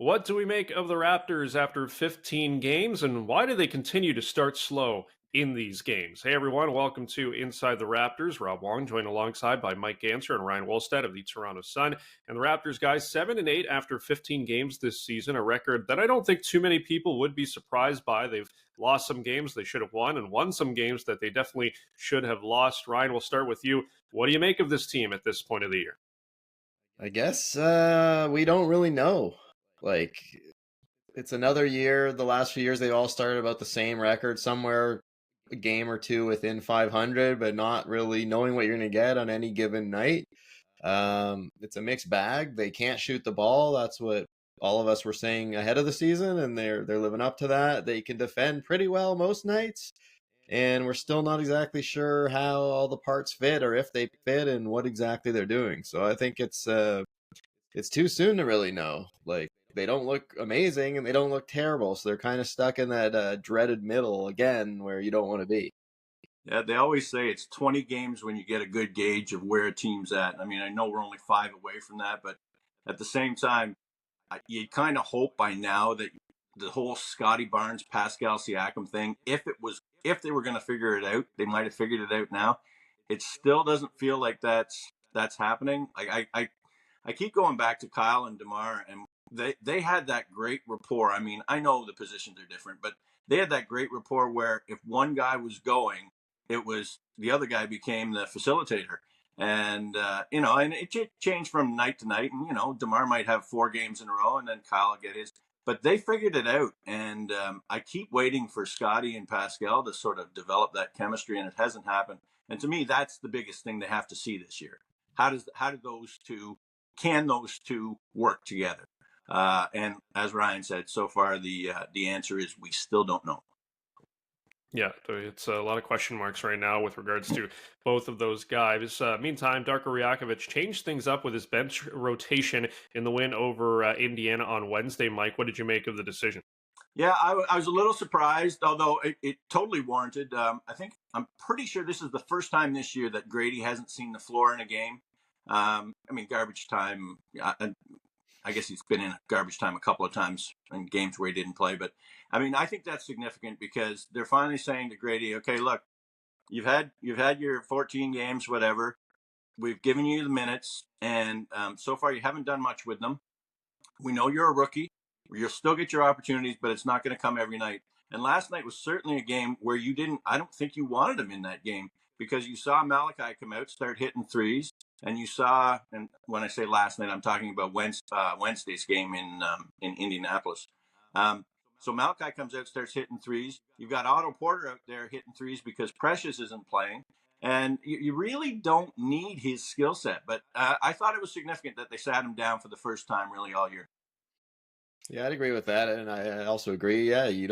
What do we make of the Raptors after 15 games, and why do they continue to start slow in these games? Hey everyone, welcome to Inside the Raptors. Rob Wong joined alongside by Mike Ganter and Ryan Wolstat of the Toronto SUN. And the Raptors guys 7-8 after 15 games this season, a record that I don't think too many people would be surprised by. They've lost some games they should have won and won some games that they definitely should have lost. Ryan, we'll start with you. What do you make of this team at this point of the year? I guess we don't really know. Like, it's another year. The last few years, they all started about the same record, somewhere a game or two within 500, but not really knowing what you're going to get on any given night. It's a mixed bag. They can't shoot the ball. That's what all of us were saying ahead of the season, and they're living up to that. They can defend pretty well most nights, and we're still not exactly sure how all the parts fit or if they fit and what exactly they're doing. So I think it's too soon to really know. Like, they don't look amazing and they don't look terrible, so they're kind of stuck in that dreaded middle again where you don't want to be. Yeah, they always say it's 20 games when you get a good gauge of where a team's at. I mean, I know we're only 5 away from that, but at the same time, you kind of hope by now that the whole Scotty Barnes, Pascal Siakam thing, if they were going to figure it out, they might have figured it out now. It still doesn't feel like that's happening. I keep going back to Kyle and DeMar, and they had that great rapport. I mean, I know the positions are different, but they had that great rapport where if one guy was going, it was the other guy became the facilitator. And, and it changed from night to night. And, DeMar might have 4 games in a row and then Kyle will get his. But they figured it out. And I keep waiting for Scotty and Pascal to sort of develop that chemistry, and it hasn't happened. And to me, that's the biggest thing they have to see this year. Can those two work together? And as Ryan said, so far the answer is we still don't know. Yeah, it's a lot of question marks right now with regards to both of those guys. Meantime, Darko Rajakovic changed things up with his bench rotation in the win over Indiana on Wednesday. Mike, what did you make of the decision? Yeah, I was a little surprised, although it totally warranted. I'm pretty sure this is the first time this year that Gradey hasn't seen the floor in a game. Garbage time. I guess he's been in garbage time a couple of times in games where he didn't play. But, I think that's significant because they're finally saying to Gradey, okay, look, you've had your 14 games, whatever. We've given you the minutes, and so far you haven't done much with them. We know you're a rookie. You'll still get your opportunities, but it's not going to come every night. And last night was certainly a game where I don't think you wanted him in that game because you saw Malachi come out, start hitting threes. And you saw, and when I say last night, I'm talking about Wednesday's game in Indianapolis. So Malachi comes out, starts hitting threes. You've got Otto Porter out there hitting threes because Precious isn't playing. And you really don't need his skill set. But I thought it was significant that they sat him down for the first time really all year. Yeah, I'd agree with that. And I also agree, yeah, he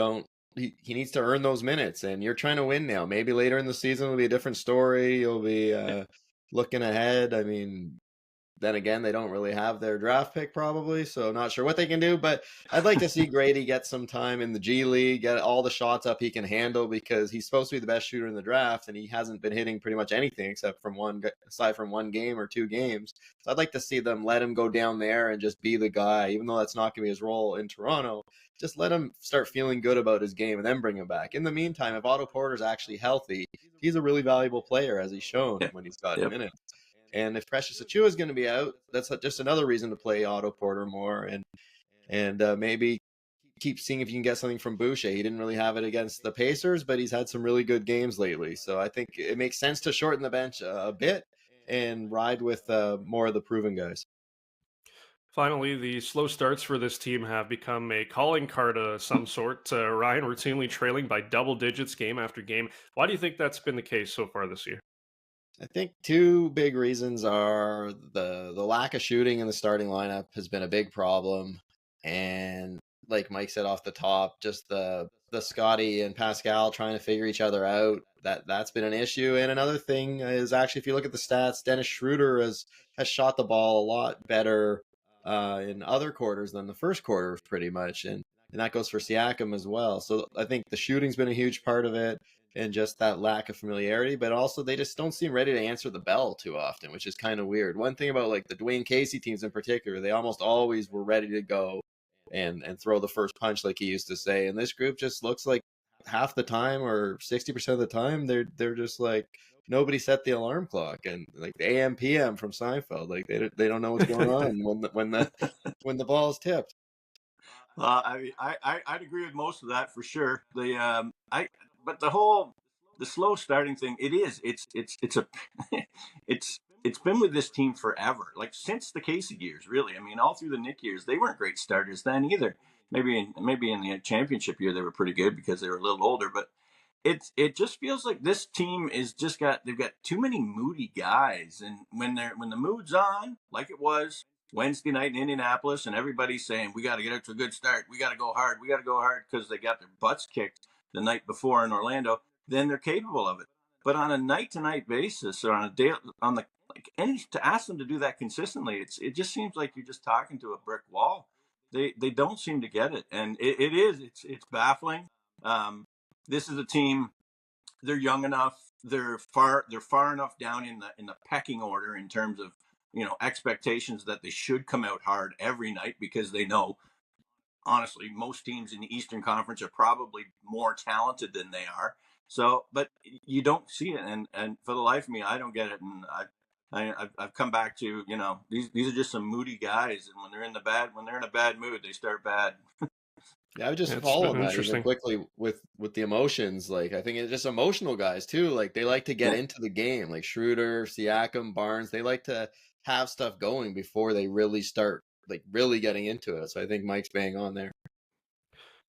needs to earn those minutes. And you're trying to win now. Maybe later in the season will be a different story. You'll be looking ahead. I mean, then again, they don't really have their draft pick probably, so I'm not sure what they can do. But I'd like to see Gradey get some time in the G League, get all the shots up he can handle, because he's supposed to be the best shooter in the draft, and he hasn't been hitting pretty much anything aside from one game or 2 games. So I'd like to see them let him go down there and just be the guy, even though that's not going to be his role in Toronto. Just let him start feeling good about his game and then bring him back. In the meantime, if Otto Porter's actually healthy, he's a really valuable player, as he's shown when he's got minutes. And if Precious Achiuwa is going to be out, that's just another reason to play Otto Porter more, and maybe keep seeing if you can get something from Boucher. He didn't really have it against the Pacers, but he's had some really good games lately. So I think it makes sense to shorten the bench a bit and ride with more of the proven guys. Finally, the slow starts for this team have become a calling card of some sort. Ryan routinely trailing by double digits game after game. Why do you think that's been the case so far this year? I think 2 big reasons are the lack of shooting in the starting lineup has been a big problem, and like Mike said off the top, just the Scotty and Pascal trying to figure each other out, that's been an issue. And another thing is, actually, if you look at the stats, Dennis Schroeder has shot the ball a lot better in other quarters than the first quarter, pretty much, and that goes for Siakam as well. So I think the shooting's been a huge part of it, and just that lack of familiarity, but also they just don't seem ready to answer the bell too often, which is kind of weird. One thing about like the Dwayne Casey teams in particular, they almost always were ready to go, and throw the first punch, like he used to say. And this group just looks like half the time or 60% of the time they're just like nobody set the alarm clock, and like the AM PM from Seinfeld, like they don't know what's going on when the ball is tipped. I mean, I'd agree with most of that for sure. But the slow starting thing, it's a, it's been with this team forever, like since the Casey years, really. I mean, all through the Nick years, they weren't great starters then either. Maybe in the championship year they were pretty good because they were a little older, but it just feels like this team is they've got too many moody guys, and when the mood's on, like it was Wednesday night in Indianapolis, and everybody's saying we got to get out to a good start, we got to go hard, because they got their butts kicked the night before in Orlando, then they're capable of it. But on a night to night basis, or on a day on the like any to ask them to do that consistently, it just seems like you're just talking to a brick wall. They don't seem to get it, and it's baffling. This is a team. They're young enough. They're far enough down in the pecking order in terms of expectations that they should come out hard every night, because they know, honestly, most teams in the Eastern Conference are probably more talented than they are. So, but you don't see it, and for the life of me, I don't get it. And I've come back to these are just some moody guys, and when they're in a bad mood, they start bad. Yeah, I would just It's follow been that even interesting. quickly with the emotions. Like I think it's just emotional guys too. Like they like to get into the game. Like Schroeder, Siakam, Barnes, they like to have stuff going before they really start like really getting into it. So I think Mike's bang on there.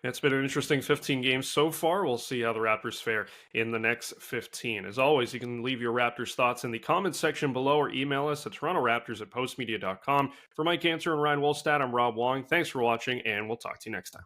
It's been an interesting 15 games so far. We'll see how the Raptors fare in the next 15. As always, you can leave your Raptors thoughts in the comments section below or email us at torontoraptors@postmedia.com. For Mike Ganter and Ryan Wolstat, I'm Rob Wong. Thanks for watching, and we'll talk to you next time.